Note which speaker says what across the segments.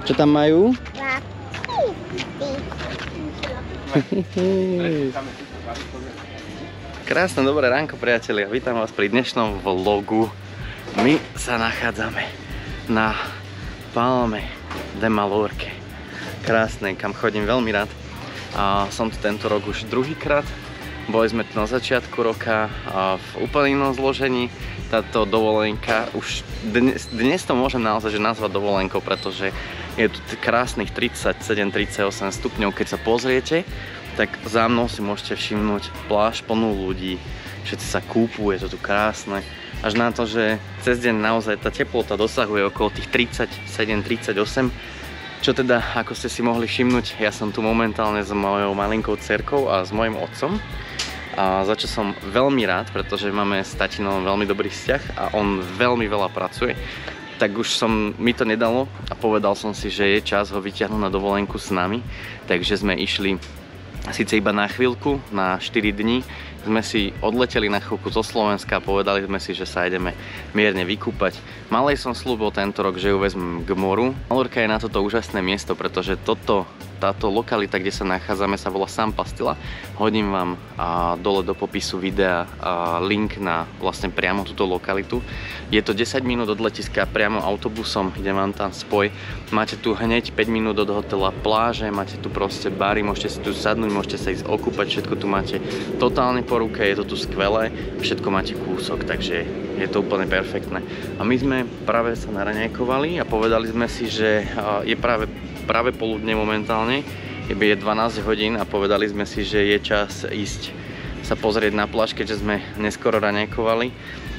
Speaker 1: Čo tam majú? Krásne, dobré ránko, priatelia. Vítam vás pri dnešnom vlogu. My sa nachádzame na Palme de Mallorque. Krásne, kam chodím veľmi rád. A som tu tento rok už druhýkrát. Boli sme tu na začiatku roka v úplne inom zložení. Táto dovolenka, už dnes to môžem naozaj nazvať dovolenkou, pretože je tu krásnych 37-38 stupňov. Keď sa pozriete, tak za mnou si môžete všimnúť pláž plnú ľudí. Všetci sa kúpu, je to tu krásne. Až na to, že cez deň naozaj tá teplota dosahuje okolo tých 37-38. Čo teda, ako ste si mohli všimnúť, ja som tu momentálne s mojou malinkou dcerkou a s mojim otcom. A za čo som veľmi rád, pretože máme s tatinom veľmi dobrý vzťah a on veľmi veľa pracuje. Tak už mi to nedalo a povedal som si, že je čas ho vyťahnuť na dovolenku s nami. Takže sme išli síce iba na chvíľku, na 4 dní. Sme si odleteli na chvíľku zo Slovenska a povedali sme si, že sa ideme mierne vykúpať. Malej som slúbil tento rok, že ju vezmem k moru. Mallorca je na toto úžasné miesto, pretože táto lokalita, kde sa nachádzame, sa volá San Pastilla. Hodím vám dole do popisu videa link na vlastne priamo túto lokalitu. Je to 10 minút od letiska priamo autobusom, ide vám tam spoj. Máte tu hneď 5 minút od hotela pláže, máte tu proste bary, môžete si tu sadnúť, môžete sa ísť okúpať, všetko tu máte totálne po ruke, je to tu skvelé, všetko máte kúsok, takže je to úplne perfektné. A my sme práve sa naraňajkovali a povedali sme si, že je práve poludne momentálne, je 12 hodín a povedali sme si, že je čas ísť sa pozrieť na pláž, keďže sme neskoro raňajkovali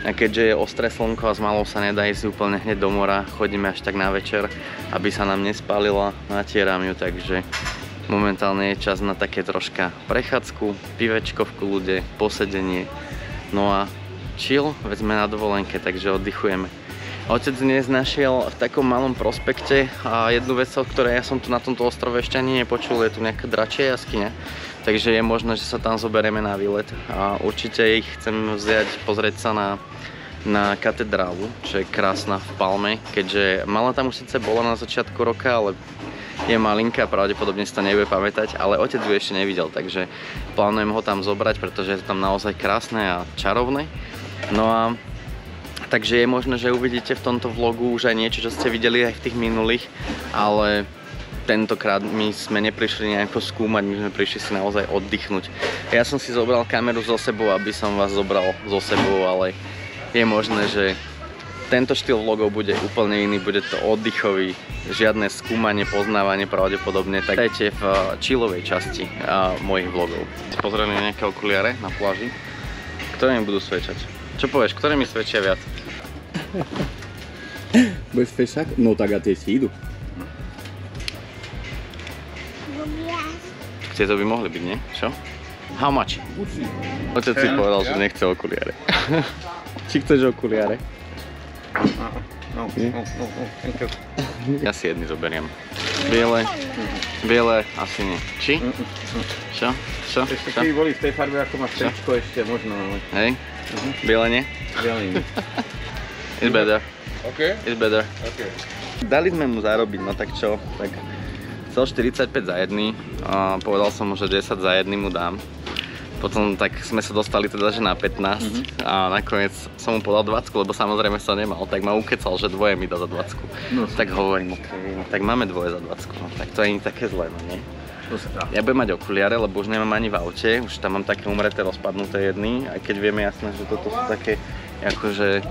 Speaker 1: a keďže je ostré slnko a s malou sa nedá ísť úplne hneď do mora, chodíme až tak na večer, aby sa nám nespálila, natieram ju, takže momentálne je čas na také troška prechádzku, pivečko v kľude, posedenie, no a chill, veď sme na dovolenke, takže oddychujeme. Otec dnes našiel v takom malom prospekte jednu vec, o ktorej ja som tu na tomto ostrove ešte ani nepočul, je tu nejaká dračia jaskyňa, takže je možné, že sa tam zoberieme na výlet a určite ich chcem vziať, pozrieť sa na katedrálu, čo je krásna v Palme, keďže mala tam už síce bola na začiatku roka, ale je malinká, pravdepodobne si to nebude pamätať, ale otec ju ešte nevidel, takže plánujem ho tam zobrať, pretože je to tam naozaj krásne a čarovné. No a takže je možné, že uvidíte v tomto vlogu už aj niečo, čo ste videli aj v tých minulých, ale tentokrát my sme neprišli nejako skúmať, my sme prišli si naozaj oddychnúť. Ja som si zobral kameru so sebou, aby som vás zobral so sebou, ale je možné, že tento štýl vlogov bude úplne iný, bude to oddychový, žiadne skúmanie, poznávanie pravdepodobne, tak dajte v chillovej časti mojich vlogov. Pozrieme na nejaké okuliare na pláži, ktoré mi budú svedčať. Čo povieš, ktoré mi svedčia viac?
Speaker 2: Budeš fešák? No tak a tie si idú.
Speaker 1: Tieto by mohli byť, nie? Čo? How much? Otec si povedal, že nechce okuliare. Či chceš okuliare?
Speaker 2: No, thank you.
Speaker 1: Ja si jedny zoberiem. Biele asi nie. Či? Čo?
Speaker 2: Ešte keď boli v tej farbe, ako máš tričko, ešte možno.
Speaker 1: Hej? Biele nie?
Speaker 2: Biele nie.
Speaker 1: It's better.
Speaker 2: Okay.
Speaker 1: It's better.
Speaker 2: Okay.
Speaker 1: Dali sme mu zarobiť, no tak čo? Tak chcel 45 za jedný a povedal som mu, že 10 za jedný mu dám. Potom tak sme sa dostali teda, že na 15 a nakoniec som mu podal 20, lebo samozrejme sa nemal, tak ma ukecal, že dvoje mi dá za 20. No, tak hovorím, okay, no, tak máme dvoje za 20, no tak to je ani také zlé, no nie? Ja budem mať okuliare, lebo už nemám ani v aute, už tam mám také umreté rozpadnuté jedny, aj keď vieme jasné, že toto sú také akože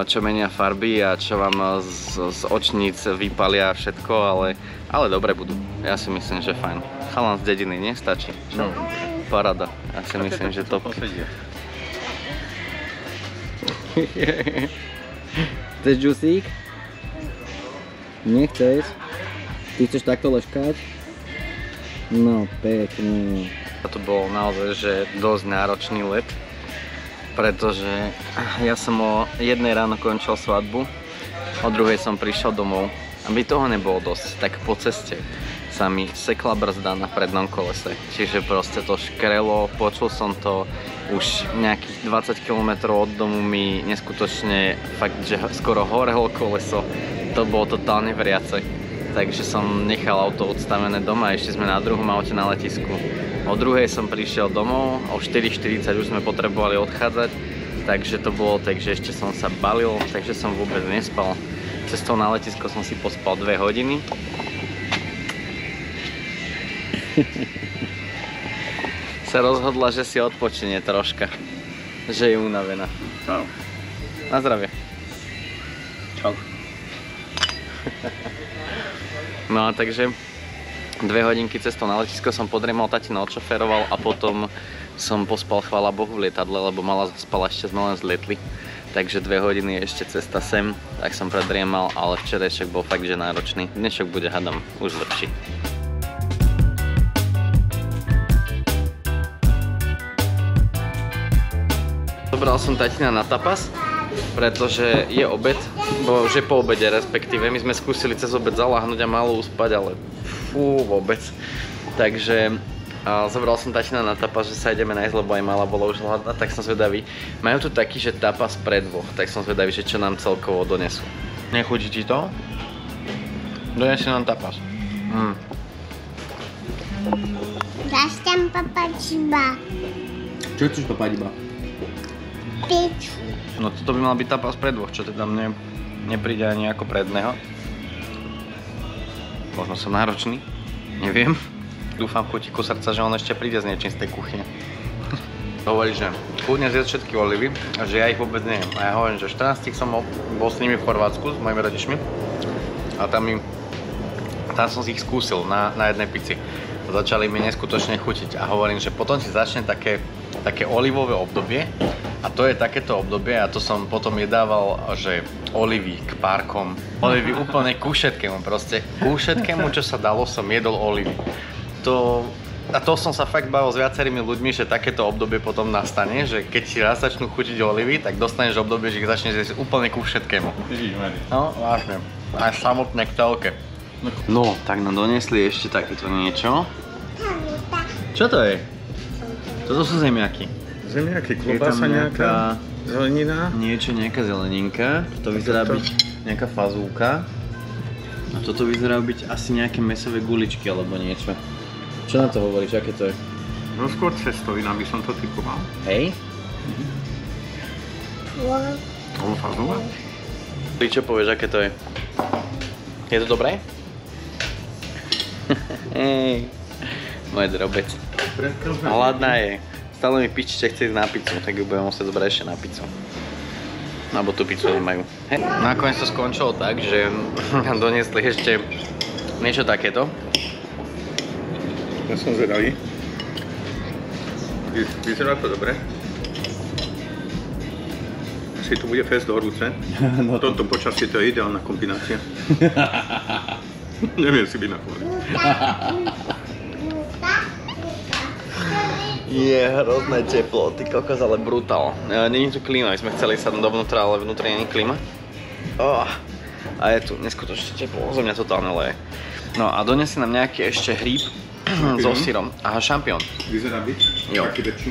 Speaker 1: čo menia farby a čo vám z očníc vypalia všetko, ale dobre budú. Ja si myslím, že fajn. Chalan z dediny, nie? Stačí? Čo? No. Parada. Ja si myslím, že top.
Speaker 2: Chceš džusík? Nechceš? Ty chceš takto leškať? No, pekne.
Speaker 1: To bol naozaj že dosť náročný let, pretože ja som o 1 ráno končil svadbu, o 2 som prišiel domov. Aby toho nebolo dosť, tak po ceste sa mi sekla brzda na prednom kolese. Čiže proste to škrelo, počul som to, už nejakých 20 km od domu mi neskutočne fakt, že skoro horelo koleso. To bolo totálne vriace. Takže som nechal auto odstavené doma, ešte sme na druhom aute na letisku. O druhej som prišiel domov, o 4:40 už sme potrebovali odchádzať, takže to bolo tak, že ešte som sa balil, takže som vôbec nespal. Cestou na letisko som si pospal 2 hodiny. Sa rozhodla, že si odpočinie troška, že je unavená.
Speaker 2: Čau.
Speaker 1: Na zdravie.
Speaker 2: Čau.
Speaker 1: No a takže 2 hodinky cestou na letisko som podriemal, tatino odšoferoval a potom som pospal, chvála Bohu, v lietadle, lebo mala zaspala, ešte sme len zlietli. Takže 2 hodiny ešte cesta sem, tak som predriemal, ale včerajšok bol fakt, že náročný. Dnešok bude, hádam, už lepší. Zobral som tatina na tapas, pretože je obed, že po obede respektíve. My sme skúsili cez obed zaláhnuť a málo uspať, ale fú, vôbec. Takže zobral som tatina na tapas, že sa ideme nájsť, lebo aj mala bola už hladná, tak som zvedavý. Majú tu taký, že tapas pre dvoch, tak som zvedavý, že čo nám celkovo donesú. Nechutí ti to? Donesie nám tapas.
Speaker 3: Dáš tam papačiba.
Speaker 2: Čo chceš papadiba?
Speaker 3: Pizzu.
Speaker 1: No toto by mal byť tapas pre dvoch, čo teda mne nepríde ani ako pre jedného. Možno som náročný, neviem. Dúfam v kutiku srdca, že on ešte príde s niečím z tej kuchyne. Hovorí, že kľudne zjedz všetky olivy a že ja ich vôbec neviem. A ja hovorím, že 14 som bol s nimi v Chorvátsku, s mojimi rodičmi. A tam som si ich skúsil na jednej pici. Začali mi neskutočne chutiť a hovorím, že potom si začne také olivové obdobie. A to je takéto obdobie a to som potom jedával, že olivy k párkom. Olivy úplne ku všetkému, proste ku všetkému, čo sa dalo, som jedol olivy. A to som sa fakt bavil s viacerými ľuďmi, že takéto obdobie potom nastane, že keď si raz začnú chutiť olivy, tak dostaneš obdobie, že ich začneš jesť úplne ku všetkému. No, vážne. Až samotné k telke. No, tak nám doniesli ešte takéto niečo. Čo to je? Toto sú zemiaky.
Speaker 2: Zemiaky, klobása nejaká, zelenina.
Speaker 1: Niečo, nejaká zeleninka. To vyzerá byť nejaká fazúka. A toto vyzerá byť asi nejaké mäsové guličky alebo niečo. Čo na to hovoríš, aké to je?
Speaker 2: No skôr cestovina by som to typoval.
Speaker 1: Hej?
Speaker 2: Ovo fazová?
Speaker 1: Ty čo povieš, aké to je? Je to dobré? Hej, môj drobec. Hladná je. Stále mi piči, že chce ísť na pizzu, tak ju budem musieť zobrať ešte na pizzu. Alebo tú pizzu nemajú. Hej. Nakoniec to skončilo tak, že doniesli ešte niečo takéto.
Speaker 2: Ja som zvedavý. Vyzerá to dobre. Asi tu bude fest horúce. V tomto počasí to je ideálna kombinácia. Neviem si byť na chvíli.
Speaker 1: Je hrozné teplo, ty kokos, ale brutál. Není tu klíma, my sme chceli ísť dovnútra, ale vnútri není klíma. A je tu neskutočne teplo, zo mňa totálne leje. No a donesie nám nejaký ešte hríb so syrom. Aha, šampión.
Speaker 2: Vyzerá byť?
Speaker 1: Jo.
Speaker 2: Taký väčší?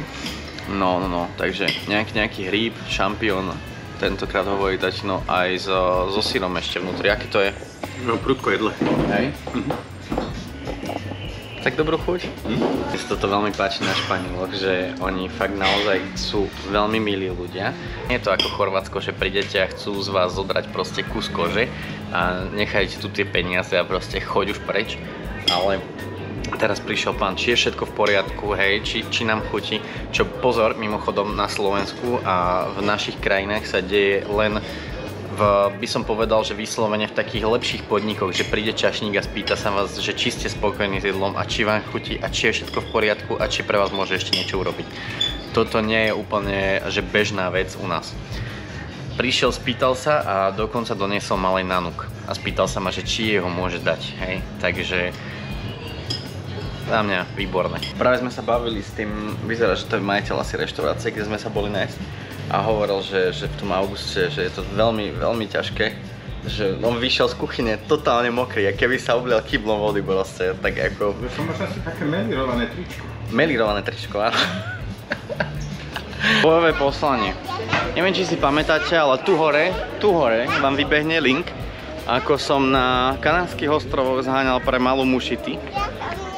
Speaker 1: No, nejaký hríb, šampión. Tentokrát hovorí tatino aj so syrom ešte vnútri. Aké to je?
Speaker 2: No, prudko jedle.
Speaker 1: Hej? Tak dobrú chuť? Mne sa toto veľmi páči na Španieloch, že oni fakt naozaj sú veľmi milí ľudia. Nie je to ako Chorvátsko, že prídete a chcú z vás zobrať proste kus kože a nechajte tu tie peniaze a proste choď už preč. Ale teraz prišiel pán, či je všetko v poriadku, hej, či nám chutí. Čo pozor, mimochodom na Slovensku a v našich krajinách sa deje len by som povedal, že vyslovene v takých lepších podnikoch, že príde čašník a spýta sa vás, že či ste spokojní s jedlom a či vám chutí a či je všetko v poriadku a či pre vás môže ešte niečo urobiť. Toto nie je úplne že bežná vec u nás. Prišiel, spýtal sa a dokonca doniesol malej nanuk a spýtal sa ma, že či ho môže dať, hej, takže za mňa výborné. Práve sme sa bavili s tým, vyzerá, že to je majiteľ asi reštaurácie, kde sme sa boli nájsť. A hovoril, že v tom auguste, že je to veľmi, veľmi ťažké, že on vyšiel z kuchyne totálne mokrý, a keby sa oblial kyblom vody proste, tak ako...
Speaker 2: To máš asi také melírované tričko.
Speaker 1: Melírované tričko, áno. Bojové poslanie. Neviem, či si pamätáte, ale tu hore vám vybehne link, ako som na Kanárskych ostrovoch zháňal pre malú mušity.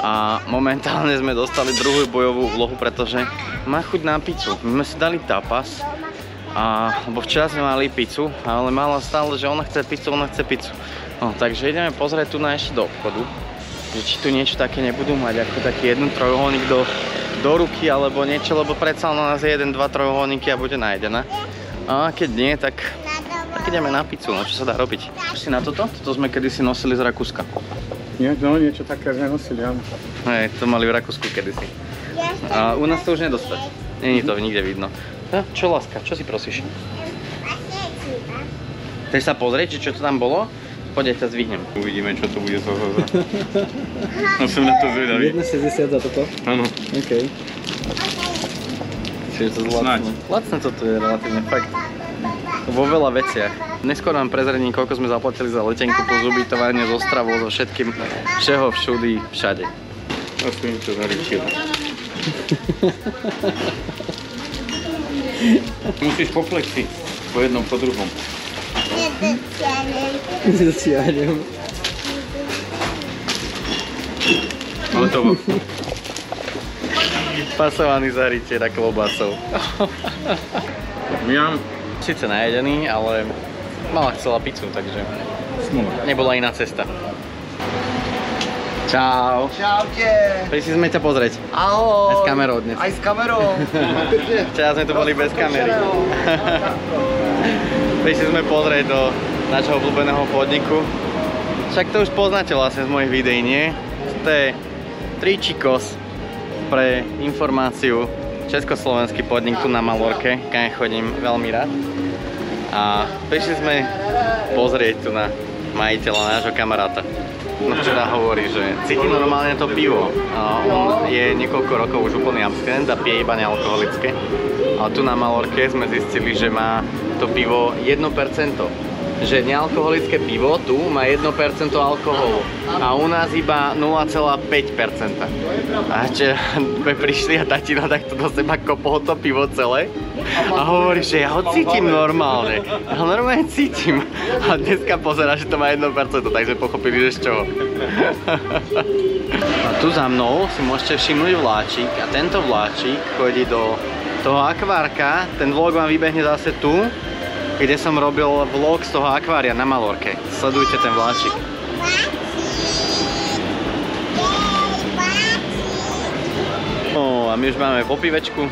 Speaker 1: A momentálne sme dostali druhú bojovú úlohu, pretože má chuť na pizzu. My sme si dali tapas, lebo včera sme mali pizzu, ale mala stále, že ona chce pizzu. No, takže ideme pozrieť tu na ešte do obchodu, že či tu niečo také nebudú mať, ako taký jeden trojuholník do ruky alebo niečo, lebo predsa na nás je 1, 2 trojuholníky a bude nájdená. A keď nie, tak ideme na pizzu, no čo sa dá robiť. Si na toto? Toto sme kedysi nosili z Rakúska.
Speaker 2: Nie, no niečo také sme nosili, áno.
Speaker 1: Hej, to mali v Rakúsku kedysi. A u nás to už nedostať. Není to nikde vidno. Čo, láska? Čo si prosíš? Chceš sa pozrieť, čo to tam bolo? Poď, ja ťa zvihnem.
Speaker 2: Uvidíme, čo to bude z toho. No som na to zvedavý.
Speaker 4: 1,60 za toto?
Speaker 2: Áno.
Speaker 4: OK.
Speaker 1: Čiže to zlacné. Lacné toto je relatívne, fakt. Vo veľa veciach. Neskôr vám prezradím, koľko sme zaplatili za letenku, plus ubytovanie, so stravou, so všetkým, všeho, všudy, všade.
Speaker 2: Aspoň to zaričilo. Musíš po flexi, po jednom, po druhom.
Speaker 4: Zasiahnem.
Speaker 2: Hotovo.
Speaker 1: Pasovaný zaričie na klobásov.
Speaker 2: Miam.
Speaker 1: Sice najedený, ale mala chcela pizzu, takže nebola iná cesta. Čau.
Speaker 4: Čaute.
Speaker 1: Prišli sme ťa pozrieť.
Speaker 4: Ahoj.
Speaker 1: Aj s kamerou dnes.
Speaker 4: Aj s kamerou.
Speaker 1: Včera sme tu boli bez kamery. Prišli sme pozrieť do nášho obľúbeného podniku. Však to už poznáte vlastne z mojich videí, nie? To je Tričikos, pre informáciu, československý podnik tu na Malorke, kam chodím veľmi rád. A prišli sme pozrieť tu na majiteľa, nášho kamaráta. No včera hovorí, že cíti normálne to pivo. On je niekoľko rokov už úplný abstinent a pije iba nealkoholické. Ale tu na Malorke sme zistili, že má to pivo 1%. Že nealkoholické pivo tu má 1% alkoholu a u nás iba 0,5%. A ešte sme prišli a tatino takto do seba kopol to pivo celé a hovorí, že ja ho cítim normálne. Ja ho normálne cítim. A dneska pozerá, že to má 1%, takže pochopili, že z čoho. A tu za mnou si môžete všimnúť vláčik a tento vláčik chodí do toho akvárka. Ten vlog vám vybehne zase tu, kde som robil vlog z toho akvária na Malorke. Sledujte ten vláčik. A my už máme popívečku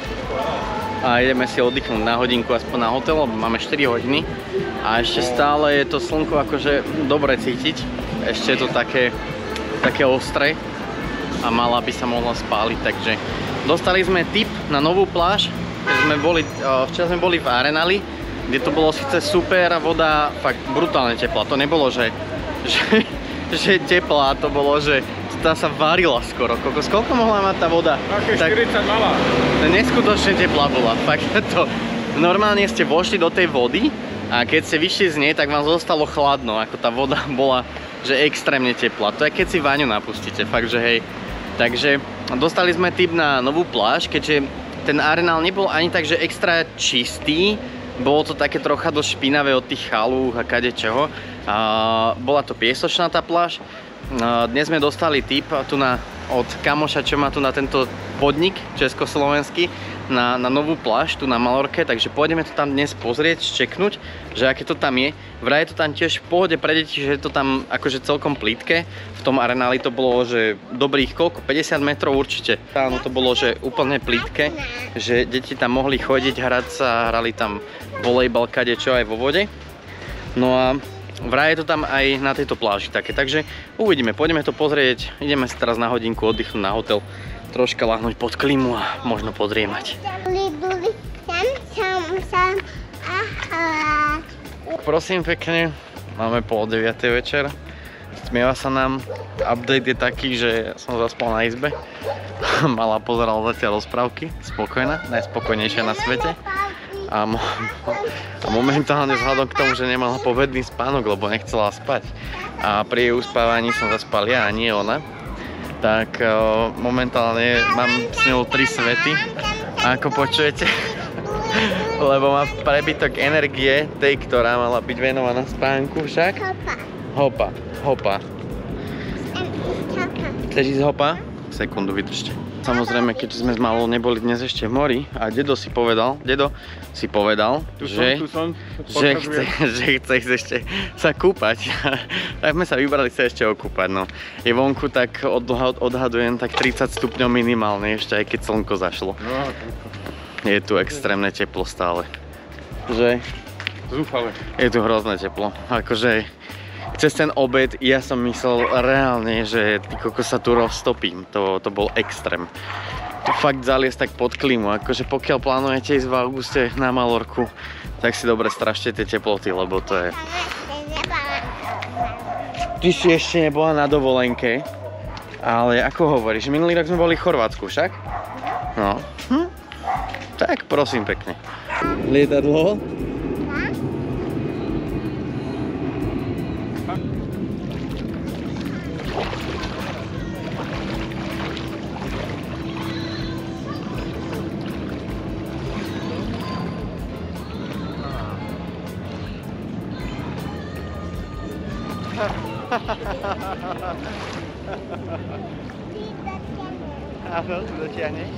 Speaker 1: a ideme si oddychnúť na hodinku aspoň na hotel, lebo máme 4 hodiny a ešte stále je to slnko akože dobre cítiť. Ešte je to také ostré a mala by sa mohla spáliť, takže dostali sme tip na novú pláž. Včera sme boli v Arenali, kde to bolo síce super a voda fakt brutálne teplá. To nebolo, že teplá, to bolo, že tá sa varila skoro. Koľko mohla mať tá voda?
Speaker 2: Také 40 mala.
Speaker 1: Neskutočne teplá bola. Fakt to. Normálne ste vošli do tej vody a keď ste vyšli z nej, tak vám zostalo chladno. Ako tá voda bola, že extrémne teplá. To je keď si vaňu napustíte. Fakt, že hej. Takže dostali sme tip na novú pláž, keďže ten Arenal nebol ani tak, že extra čistý. Bolo to také trocha dosť špinavé od tých chalúch a kadečoho. Bola to piesočná tá pláž. Dnes sme dostali tip tu od kamoša, čo má tu na tento podnik československý, na novú pláž tu na Malorke, takže pôjdeme to tam dnes pozrieť, čeknúť, že aké to tam je. Vraj je to tam tiež v pohode pre deti, že je to tam akože celkom plítke. V tom Arenali to bolo, že dobrých koľko? 50 metrov určite. Áno, to bolo, že úplne plítke, že deti tam mohli chodiť, hrať sa, hrali tam volejbal, kadečo aj vo vode. No a vraj je to tam aj na tejto pláži také, takže uvidíme, pôjdeme to pozrieť. Ideme si teraz na hodinku oddychnúť na hotel, troška lahnúť pod klímu a možno podriemať. Prosím pekne, máme 8:30 večer. Smieva sa nám, update je taký, že som zaspal na izbe. Mala pozerala zatiaľ rozprávky, spokojná, najspokojnejšia na svete. A momentálne vzhľadom k tomu, že nemala povedný spánok, lebo nechcela spať a pri jej uspávaní som zaspal ja a nie ona, tak momentálne mám s ňou 3 svety a ako počujete, Lebo má prebytok energie, tej, ktorá mala byť venovaná spánku však.
Speaker 3: Hopa.
Speaker 1: Hopa.
Speaker 3: Hopa.
Speaker 1: Chceš ísť hopa? Sekundu, vydržte. Samozrejme, keďže sme s malou neboli dnes ešte v mori a dedo si povedal, že chce ísť ešte sa kúpať, tak sme sa vybrali sa ešte okúpať, no. Je vonku tak odhadujem tak 30 stupňov minimálne ešte, aj keď slnko zašlo. Je tu extrémne teplo stále. Že?
Speaker 2: Zúfale.
Speaker 1: Je tu hrozné teplo. Akože cez ten obed ja som myslel reálne, že ty kokos sa tu roztopím. To bol extrém. Tu fakt zaliesť tak pod klímu. Akože pokiaľ plánujete ísť v auguste na Malorku, tak si dobre strašte tie teploty, lebo to je... Ty si ešte nebola na dovolenke, ale ako hovoríš, minulý rok sme boli v Chorvátsku však? No. Tak prosím pekne.
Speaker 4: Lietadlo.
Speaker 1: Áno, tu dotiahneš?